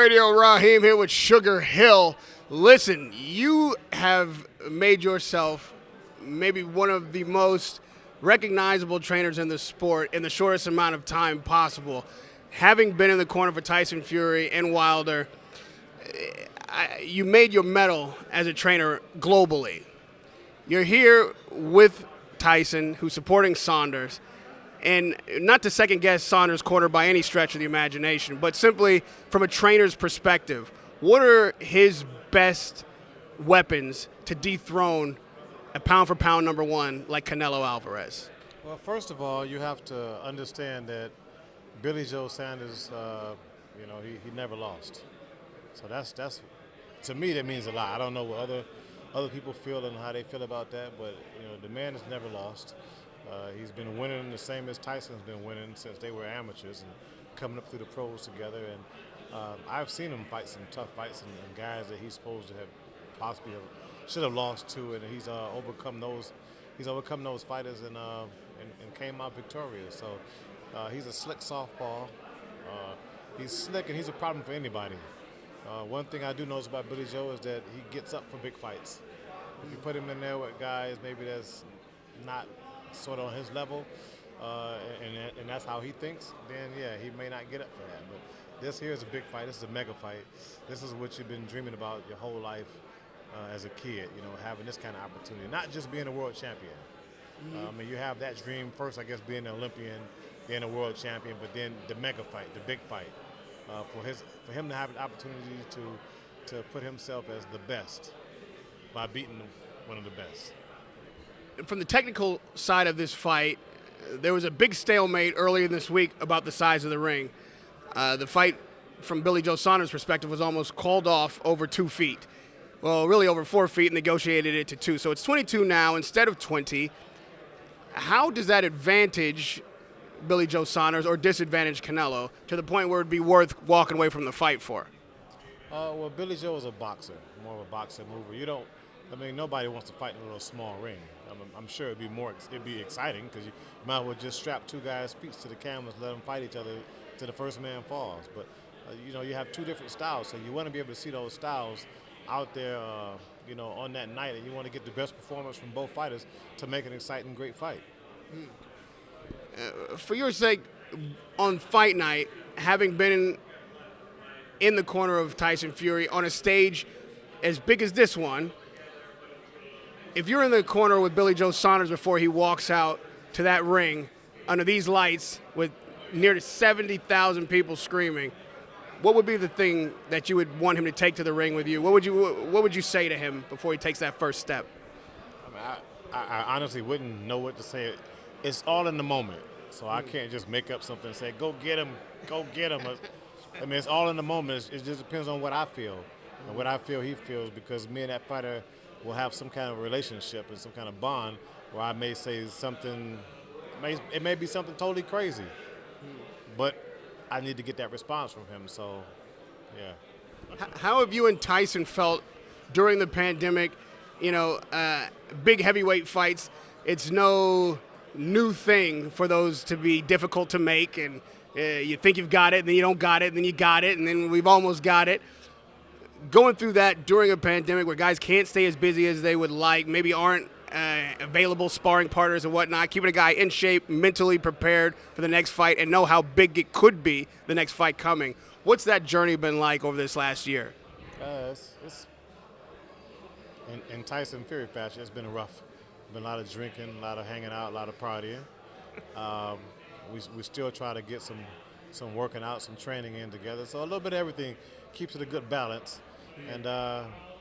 Radio. Raheem here with Sugar Hill. Listen, you have made yourself maybe one of the most recognizable trainers in the sport in the shortest amount of time possible. Having been in the corner for Tyson Fury and Wilder, you made your medal as a trainer globally. You're here with Tyson, who's supporting Saunders. And not to second-guess Saunders' corner by any stretch of the imagination, but simply from a trainer's perspective, what are his best weapons to dethrone a pound-for-pound number one like Canelo Alvarez? Well, first of all, you have to understand that Billy Joe Saunders, he never lost. So that's to me, that means a lot. I don't know what other people feel and how they feel about that, but the man has never lost. He's been winning the same as Tyson's been winning since they were amateurs and coming up through the pros together. And I've seen him fight some tough fights and guys that he's supposed to have possibly should have lost to, and he's overcome those. He's overcome those fighters and came out victorious. So he's a slick softball. He's slick and he's a problem for anybody. One thing I do notice about Billy Joe is that he gets up for big fights. If you put him in there with guys maybe that's not sort of on his level, and that's how he thinks, then yeah, he may not get up for that. But this here is a big fight. This is a mega fight. This is what you've been dreaming about your whole life as a kid, having this kind of opportunity. Not just being a world champion. You have that dream first, I guess, being an Olympian, being a world champion, but then the mega fight, the big fight. For him to have an opportunity to put himself as the best by beating one of the best. From the technical side of this fight, there was a big stalemate earlier this week about the size of the ring. The fight, from Billy Joe Saunders' perspective, was almost called off over 2 feet. Well, really over 4 feet, and negotiated it to 2. So it's 22 now instead of 20. How does that advantage Billy Joe Saunders or disadvantage Canelo to the point where it'd be worth walking away from the fight for? Well, Billy Joe is a boxer, more of a boxer mover. Nobody wants to fight in a little small ring. I'm sure it'd be exciting because you might as well just strap two guys' feet to the cameras, let them fight each other till the first man falls. But you have two different styles, so you want to be able to see those styles out there, on that night, and you want to get the best performance from both fighters to make an exciting, great fight. For your sake, on fight night, having been in the corner of Tyson Fury on a stage as big as this one, if you're in the corner with Billy Joe Saunders before he walks out to that ring under these lights with near to 70,000 people screaming, what would be the thing that you would want him to take to the ring with you? What would you say to him before he takes that first step? I honestly wouldn't know what to say. It's all in the moment, so I can't just make up something and say, go get him. It's all in the moment. It just depends on what I feel and what I feel he feels, because me and that fighter will have some kind of relationship and some kind of bond where I may say something, it may be something totally crazy, but I need to get that response from him, so yeah. How have you and Tyson felt during the pandemic? Big heavyweight fights, it's no new thing for those to be difficult to make, and you think you've got it, and then you don't got it, and then you got it, and then we've almost got it. Going through that during a pandemic where guys can't stay as busy as they would like, maybe aren't available sparring partners and whatnot, keeping a guy in shape, mentally prepared for the next fight, and know how big it could be the next fight coming. What's that journey been like over this last year? It's in Tyson Fury fashion, it's been rough. Been a lot of drinking, a lot of hanging out, a lot of partying. We still try to get some working out, some training in together. So a little bit of everything keeps it a good balance. And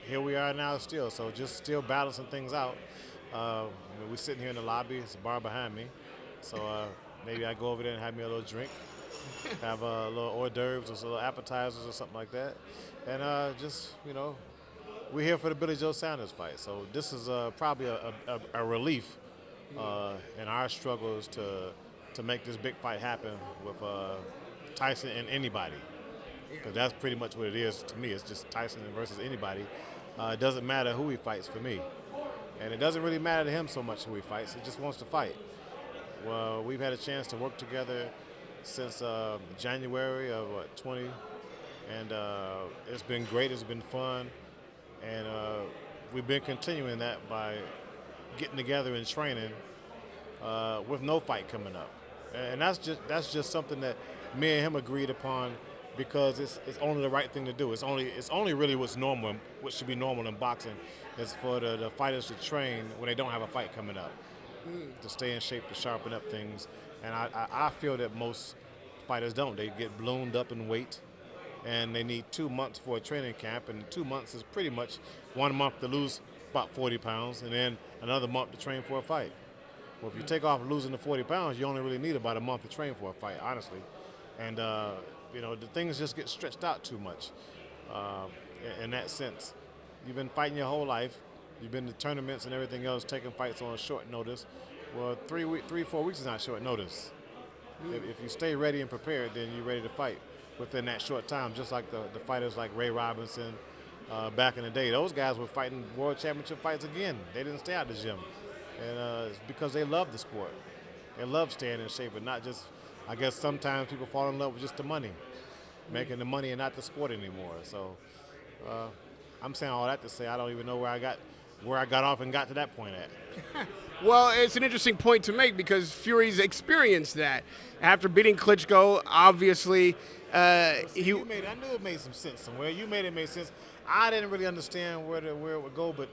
here we are now still. So just still balancing things out. We're sitting here in the lobby. It's a bar behind me. So maybe I go over there and have me a little drink, have a little hors d'oeuvres or some little appetizers or something like that. And we're here for the Billy Joe Saunders fight. So this is probably a relief in our struggles to make this big fight happen with Tyson and anybody. Because that's pretty much what it is to me. It's just Tyson versus anybody. It doesn't matter who he fights for me. And it doesn't really matter to him so much who he fights. He just wants to fight. Well, we've had a chance to work together since January of and it's been great. It's been fun, and we've been continuing that by getting together and training with no fight coming up, and that's just something that me and him agreed upon because it's only the right thing to do. It's only really what's normal, what should be normal in boxing, is for the fighters to train when they don't have a fight coming up, to stay in shape, to sharpen up things, and I feel that most fighters don't. They get ballooned up in weight, and they need 2 months for a training camp, and 2 months is pretty much 1 month to lose about 40 pounds, and then another month to train for a fight. Well, if you take off losing the 40 pounds, you only really need about a month to train for a fight, honestly. And, the things just get stretched out too much in that sense. You've been fighting your whole life. You've been to tournaments and everything else, taking fights on short notice. Well, 4 weeks is not short notice. If you stay ready and prepared, then you're ready to fight within that short time, just like the fighters like Ray Robinson back in the day. Those guys were fighting world championship fights again. They didn't stay out the gym. And it's because they love the sport. They love staying in shape, and not just, I guess sometimes people fall in love with just the money, making the money and not the sport anymore. So I'm saying all that to say I don't even know where I got off and got to that point at. Well, it's an interesting point to make because Fury's experienced that. After beating Klitschko, obviously, I knew it made some sense somewhere. You made it make sense. I didn't really understand where it would go, but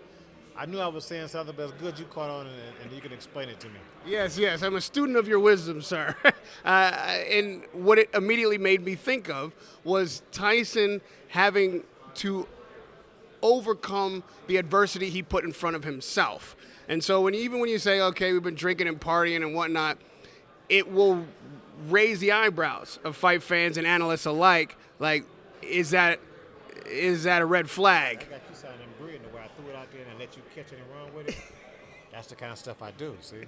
I knew I was saying something, but it's good you caught on and you can explain it to me. Yes, I'm a student of your wisdom, sir. And what it immediately made me think of was Tyson having to overcome the adversity he put in front of himself. And so even when you say, okay, we've been drinking and partying and whatnot, it will raise the eyebrows of fight fans and analysts alike. Like, is that a red flag? I got you sounding brilliant the way I threw it out there and let you catch it and run with it. That's the kind of stuff I do, see?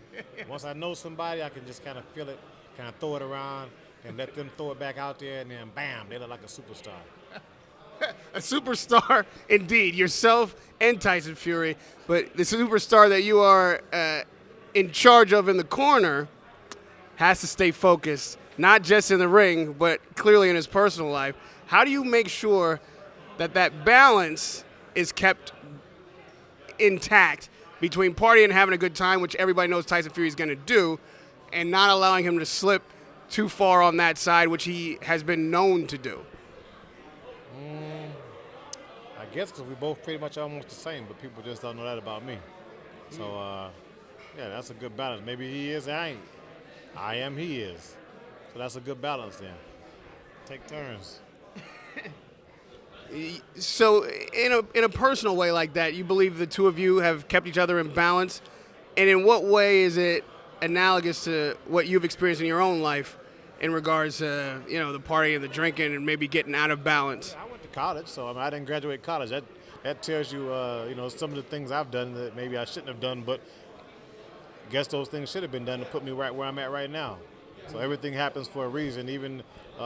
Once I know somebody, I can just kind of feel it, kind of throw it around and let them throw it back out there, and then bam, they look like a superstar. A superstar indeed, yourself and Tyson Fury, but the superstar that you are in charge of in the corner has to stay focused, not just in the ring, but clearly in his personal life. How do you make sure that balance is kept intact between partying and having a good time, which everybody knows Tyson Fury is going to do, and not allowing him to slip too far on that side, which he has been known to do? I guess because we both pretty much almost the same, but people just don't know that about me. So, yeah, that's a good balance. Maybe he is, I ain't. I am, he is. So that's a good balance then. Take turns. So in a personal way like that, you believe the two of you have kept each other in balance? And in what way is it analogous to what you've experienced in your own life in regards to, the partying and the drinking and maybe getting out of balance? I went to college, so I didn't graduate college. That tells you, some of the things I've done that maybe I shouldn't have done, but I guess those things should have been done to put me right where I'm at right now. So everything happens for a reason. Even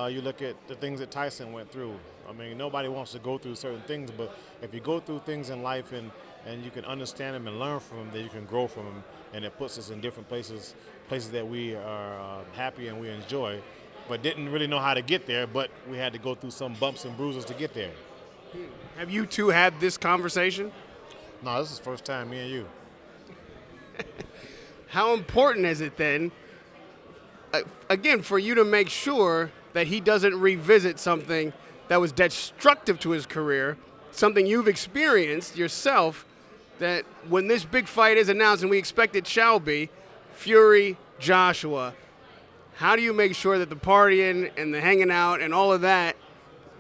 you look at the things that Tyson went through. I mean, nobody wants to go through certain things, but if you go through things in life and you can understand them and learn from them, then you can grow from them, and it puts us in different places that we are happy and we enjoy, but didn't really know how to get there, but we had to go through some bumps and bruises to get there. Have you two had this conversation? No, this is the first time, me and you. How important is it then, again, for you to make sure that he doesn't revisit something that was destructive to his career, something you've experienced yourself, that when this big fight is announced, and we expect it shall be, Fury, Joshua, how do you make sure that the partying and the hanging out and all of that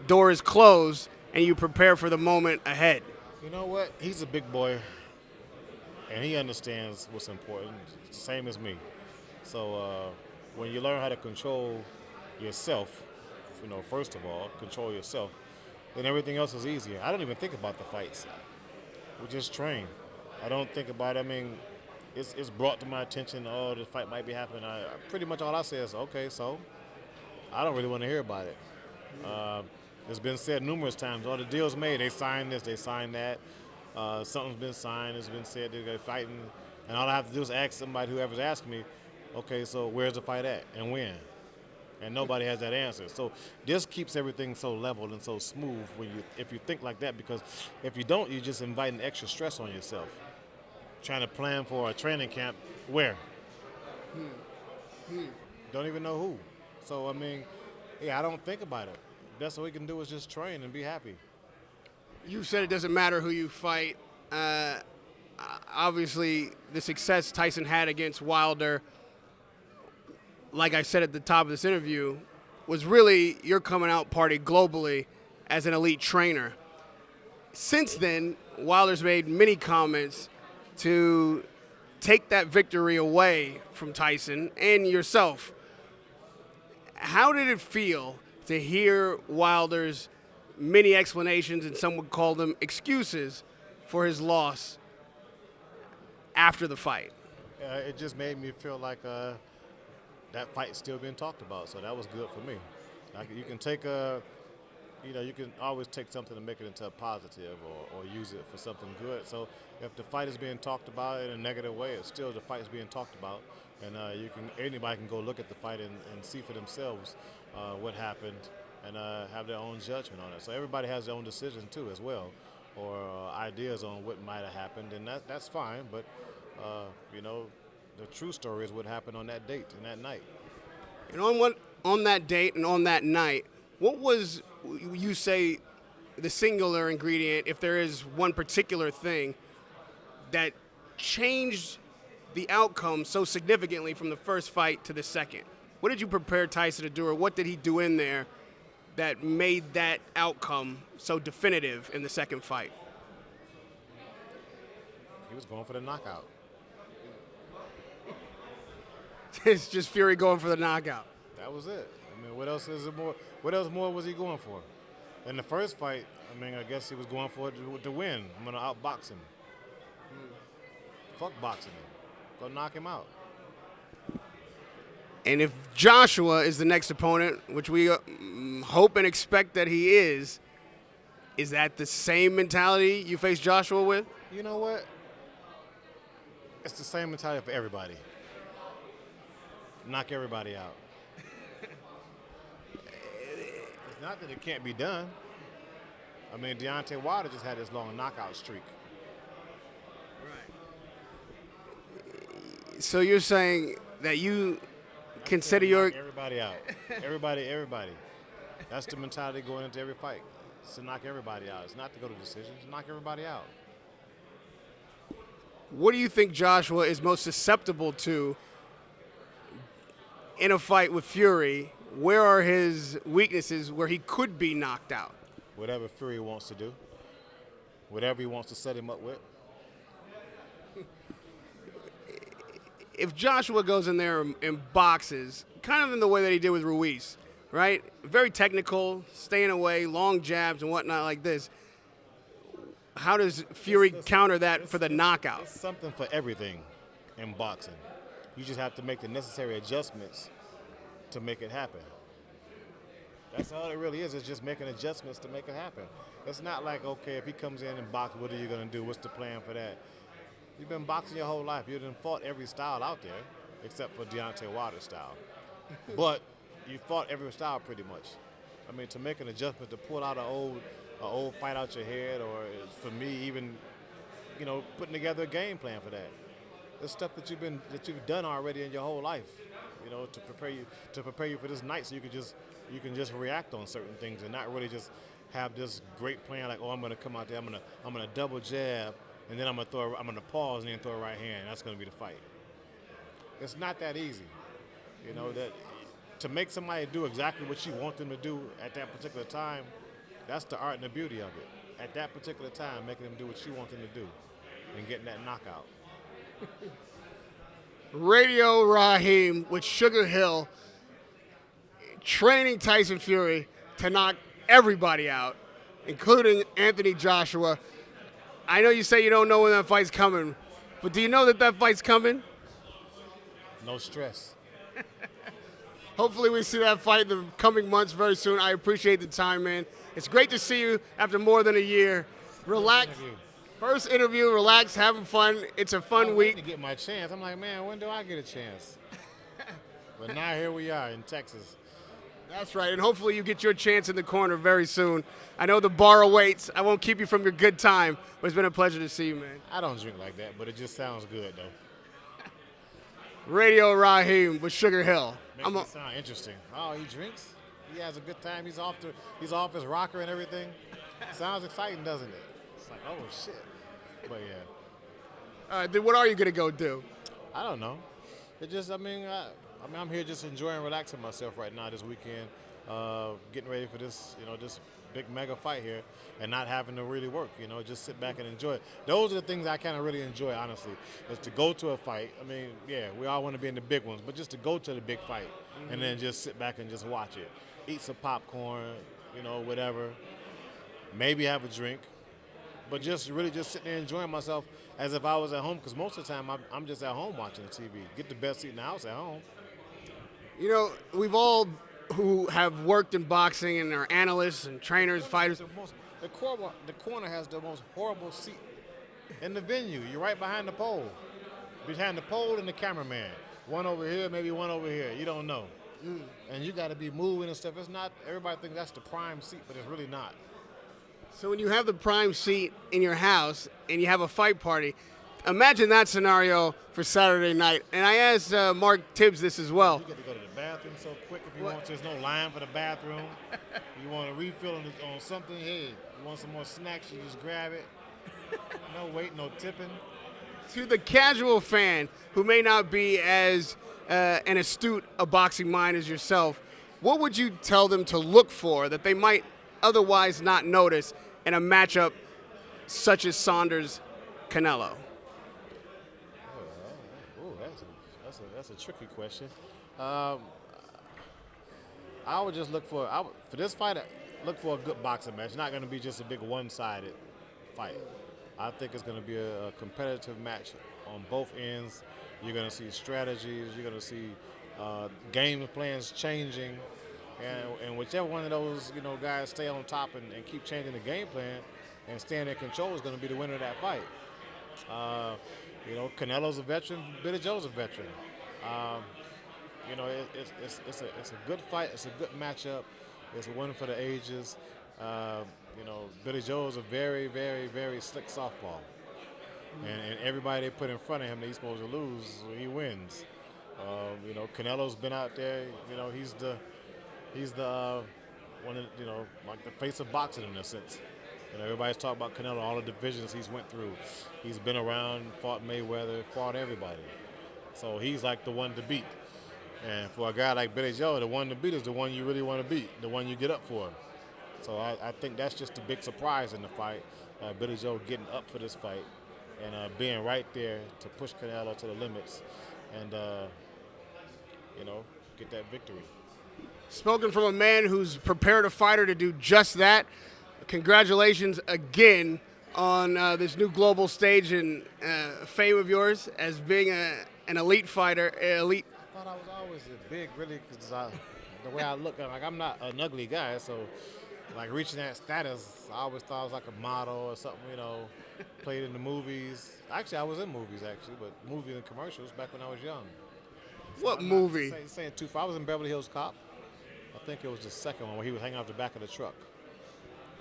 door is closed and you prepare for the moment ahead? You know what? He's a big boy, and he understands what's important. It's the same as me. So when you learn how to control yourself, first of all, control yourself, then everything else is easier. I don't even think about the fights. We just train. I don't think about it. I mean, it's brought to my attention, the fight might be happening. Pretty much all I say is, okay, so I don't really want to hear about it. It's been said numerous times, the deal's made. They signed this, they signed that. Something's been signed, it's been said they're fighting. And all I have to do is ask somebody, whoever's asking me, okay, so where's the fight at and when? and nobody has that answer. So this keeps everything so level and so smooth if you think like that, because if you don't, you're just inviting extra stress on yourself. Trying to plan for a training camp where? Don't even know who. So, I mean, yeah, I don't think about it. Best we can do is just train and be happy. You said it doesn't matter who you fight. Obviously, the success Tyson had against Wilder, like I said at the top of this interview, was really your coming out party globally as an elite trainer. Since then, Wilder's made many comments to take that victory away from Tyson and yourself. How did it feel to hear Wilder's many explanations, and some would call them excuses, for his loss after the fight? It just made me feel like that fight's still being talked about, so that was good for me. Like, you can take you can always take something and make it into a positive or use it for something good. So if the fight is being talked about in a negative way, it's still the fight is being talked about, and anybody can go look at the fight and see for themselves what happened and have their own judgment on it. So everybody has their own decision too as well, or ideas on what might have happened, and that's fine. But the true story is what happened on that date and that night. And on that date and on that night, what was, you say, the singular ingredient, if there is one particular thing, that changed the outcome so significantly from the first fight to the second? What did you prepare Tyson to do, or what did he do in there that made that outcome so definitive in the second fight? He was going for the knockout. It's just Fury going for the knockout. That was it. I mean, what else more was he going for? In the first fight, I mean, I guess he was going for it to win. I'm going to outbox him. Fuck boxing him. Go knock him out. And if Joshua is the next opponent, which we hope and expect that he is that the same mentality you face Joshua with? You know what? It's the same mentality for everybody. Knock everybody out. It's not that it can't be done. I mean, Deontay Wilder just had this long knockout streak. Right. So you're saying that you consider knock everybody out. Everybody. That's the mentality going into every fight. It's to knock everybody out. It's not to go to decisions. It's to knock everybody out. What do you think Joshua is most susceptible to in a fight with Fury? Where are his weaknesses where he could be knocked out? Whatever Fury wants to do. Whatever he wants to set him up with. If Joshua goes in there and boxes, kind of in the way that he did with Ruiz, right? Very technical, staying away, long jabs and whatnot like this. How does Fury counter that for the knockout? It's something for everything in boxing. You just have to make the necessary adjustments to make it happen. That's all it really is. It's just making adjustments to make it happen. It's not like, okay, if he comes in and boxes, what are you going to do? What's the plan for that? You've been boxing your whole life. You've fought every style out there, except for Deontay Wilder's style. But you fought every style pretty much. I mean, to make an adjustment, to pull out an old fight out your head, or for me, even, putting together a game plan for that. There's stuff that you've done already in your whole life, to prepare you for this night, so you can just react on certain things and not really just have this great plan like, oh, I'm gonna come out there, I'm gonna double jab, and then I'm gonna pause and then throw a right hand. That's gonna be the fight. It's not that easy, that to make somebody do exactly what you want them to do at that particular time. That's the art and the beauty of it. At that particular time, making them do what you want them to do and getting that knockout. Radio Raheem with Sugar Hill training Tyson Fury to knock everybody out, including Anthony Joshua. I know you say you don't know when that fight's coming, but do you know that fight's coming? No stress. Hopefully we see that fight in the coming months very soon. I appreciate the time, man. It's great to see you after more than a year. Relax. First interview, relax, having fun. It's a fun week. To get my chance. I'm like, man, when do I get a chance? But now here we are in Texas. That's right, and hopefully you get your chance in the corner very soon. I know the bar awaits. I won't keep you from your good time, but it's been a pleasure to see you, man. I don't drink like that, but it just sounds good, though. Radio Raheem with Sugar Hill. Makes it sound interesting. Oh, he drinks? He has a good time. He's off his rocker and everything. Sounds exciting, doesn't it? It's like, oh, shit. But, yeah. All right, then what are you going to go do? I don't know. It just, I'm here just enjoying, relaxing myself right now this weekend, getting ready for this, this big mega fight here, and not having to really work. Just sit back and enjoy it. Those are the things I kind of really enjoy, honestly, is to go to a fight. I mean, yeah, we all want to be in the big ones, but just to go to the big fight and then just sit back and just watch it, eat some popcorn, whatever, maybe have a drink. But just really just sitting there enjoying myself as if I was at home, because most of the time I'm just at home watching the TV. Get the best seat in the house at home. We've all who have worked in boxing and are analysts and trainers, fighters. The corner has the most horrible seat in the venue. You're right behind the pole. Behind the pole and the cameraman. One over here, maybe one over here. You don't know. And you got to be moving and stuff. It's not, everybody thinks that's the prime seat, but it's really not. So when you have the prime seat in your house and you have a fight party, imagine that scenario for Saturday night. And I asked Mark Tibbs this as well. You get to go to the bathroom so quick if you want to. There's no line for the bathroom. You want to refill on something, hey, you want some more snacks, you just grab it. No wait, no tipping. To the casual fan who may not be as an astute a boxing mind as yourself, what would you tell them to look for that they might otherwise not notice in a matchup such as Saunders-Canelo? That's a tricky question. I would just look for this fight. Look for a good boxing match. It's not going to be just a big one-sided fight. I think it's going to be a competitive match on both ends. You're going to see strategies. You're going to see game plans changing. And whichever one of those guys stay on top and keep changing the game plan and staying in control is going to be the winner of that fight. Canelo's a veteran, Billy Joe's a veteran. It's a good fight. It's a good matchup. It's a win for the ages. Billy Joe's a very, very, very slick softball, and everybody they put in front of him that he's supposed to lose, he wins. Canelo's been out there. He's the one of like the face of boxing in a sense. Everybody's talking about Canelo, all the divisions he's went through. He's been around, fought Mayweather, fought everybody. So he's like the one to beat. And for a guy like Billy Joe, the one to beat is the one you really want to beat, the one you get up for. So I think that's just a big surprise in the fight. Billy Joe getting up for this fight and being right there to push Canelo to the limits and, get that victory. Spoken from a man who's prepared a fighter to do just that. Congratulations again on this new global stage and fame of yours as being an elite fighter, elite. I thought I was always big, really, because the way I look, I'm not an ugly guy, so like reaching that status, I always thought I was like a model or something, played in the movies. Actually, I was in movies, but movies and commercials back when I was young. So what movie? Saying too far. I was in Beverly Hills Cop. I think it was the second one where he was hanging off the back of the truck.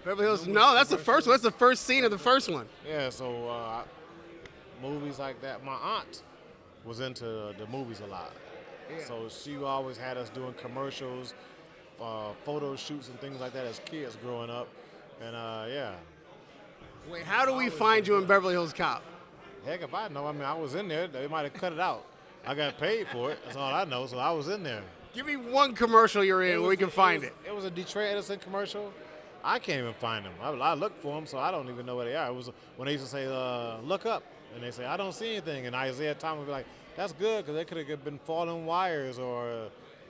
Beverly Hills? No, that's the first one. That's the first scene of the first one. Yeah, so movies like that. My aunt was into the movies a lot. Yeah. So she always had us doing commercials, photo shoots and things like that as kids growing up. And, yeah. Wait, how do we find you in Beverly Hills Cop? Heck if I know. I was in there. They might have cut it out. I got paid for it. That's all I know. So I was in there. Give me one commercial you're in where we can find it. It was a Detroit Edison commercial. I can't even find them. I looked for them, so I don't even know where they are. It was when they used to say, look up. And they say, I don't see anything. And Isaiah Thomas would be like, that's good, because they could have been falling wires or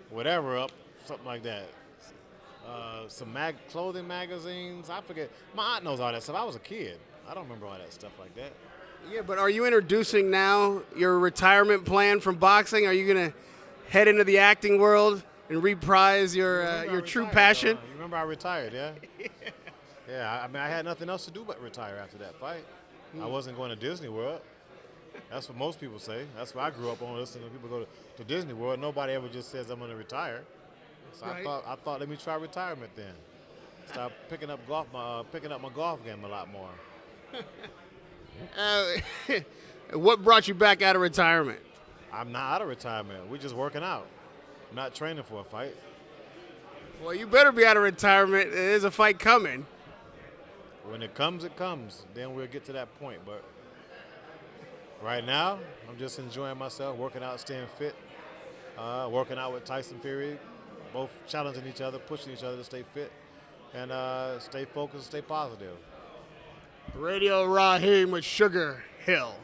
whatever up, something like that. Some clothing magazines. I forget. My aunt knows all that stuff. I was a kid. I don't remember all that stuff like that. Yeah, but are you introducing now your retirement plan from boxing? Are you going to head into the acting world and reprise your true passion? You remember I retired, yeah? Yeah, I had nothing else to do but retire after that fight. I wasn't going to Disney World. That's what most people say. That's what I grew up on, listening to people go to Disney World. Nobody ever just says I'm going to retire. So Right. I thought let me try retirement then. Start picking up my golf game a lot more. Uh, what brought you back out of retirement? I'm not out of retirement. We're just working out. I'm not training for a fight. Well, you better be out of retirement. There's a fight coming. When it comes, it comes. Then we'll get to that point. But right now, I'm just enjoying myself, working out, staying fit, working out with Tyson Fury, both challenging each other, pushing each other to stay fit, and stay focused, stay positive. Radio Raheem with Sugar Hill.